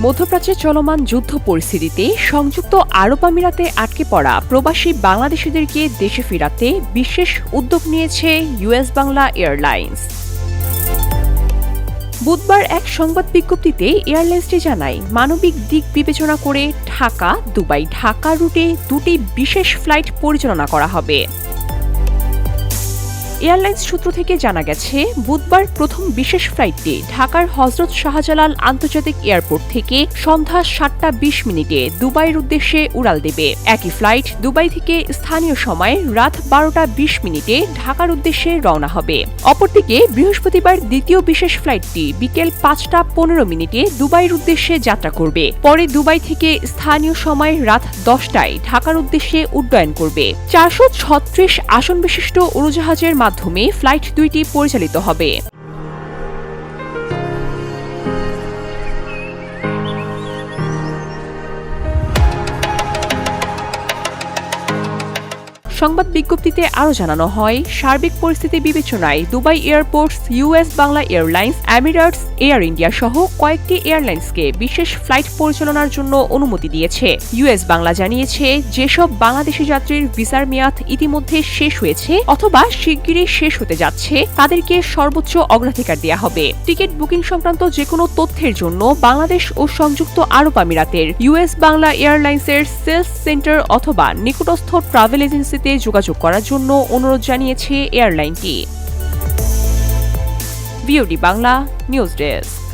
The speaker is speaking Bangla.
মধ্যপ্রাচ্যে চলমান যুদ্ধ পরিস্থিতিতে সংযুক্ত আরব আমিরাতে আটকে পড়া প্রবাসী বাংলাদেশিদেরকে দেশে ফেরাতে বিশেষ উদ্যোগ নিয়েছে ইউএস বাংলা এয়ারলাইন্স। বুধবার এক সংবাদ বিজ্ঞপ্তিতে এয়ারলাইন্সটি জানায়, মানবিক দিক বিবেচনা করে ঢাকা রুটে দুটি বিশেষ ফ্লাইট পরিচালনা করা হবে। এয়ারলাইন্স সূত্র থেকে জানা গেছে, বুধবার প্রথম বিশেষ ফ্লাইটটি ঢাকার হযরত শাহজালাল আন্তর্জাতিক এয়ারপোর্ট থেকে সন্ধ্যা 7:20 দুবাইয়ের উদ্দেশ্যে উড়াল দেবে। একই ফ্লাইট দুবাই থেকে স্থানীয় সময় রাত 12:20 ঢাকার উদ্দেশ্যে রওনা হবে। অপরদিকে বৃহস্পতিবার দ্বিতীয় বিশেষ ফ্লাইটটি বিকেল 5:15 দুবাইয়ের উদ্দেশ্যে যাত্রা করবে। পরে দুবাই থেকে স্থানীয় সময় রাত 10টায় ঢাকার উদ্দেশ্যে উড্ডয়ন করবে। 436 আসন বিশিষ্ট উড়োজাহাজের মাধ্যমে ফ্লাইট দুইটি পরিচালিত হবে। সংবাদ বিজ্ঞপ্তিতে আরও জানানো হয়, সার্বিক পরিস্থিতি বিবেচনায় Dubai airports, US Bangla airlines, Emirates, air India সহ কয়েকটি এয়ারলাইন্সকে বিশেষ ফ্লাইট পরিচালনার জন্য অনুমতি দিয়েছে। ইউএস বাংলা জানিয়েছে, যেসব বাংলাদেশি যাত্রীর ভিসার মেয়াদ ইতিমধ্যে শেষ হয়েছে অথবা শিগগিরই শেষ হতে যাচ্ছে তাদেরকে সর্বোচ্চ অগ্রাধিকার দেওয়া হবে। টিকিট বুকিং সংক্রান্ত যেকোনো তথ্যের জন্য বাংলাদেশ ও সংযুক্ত আরব আমিরাতের ইউএস বাংলা এয়ারলাইন্সের সেলস সেন্টার অথবা নিকটস্থ ট্রাভেল এজেন্সিতে যোগাযোগ করার জন্য অনুরোধ জানিয়েছে এয়ারলাইনটি। VOD Bangla news desk.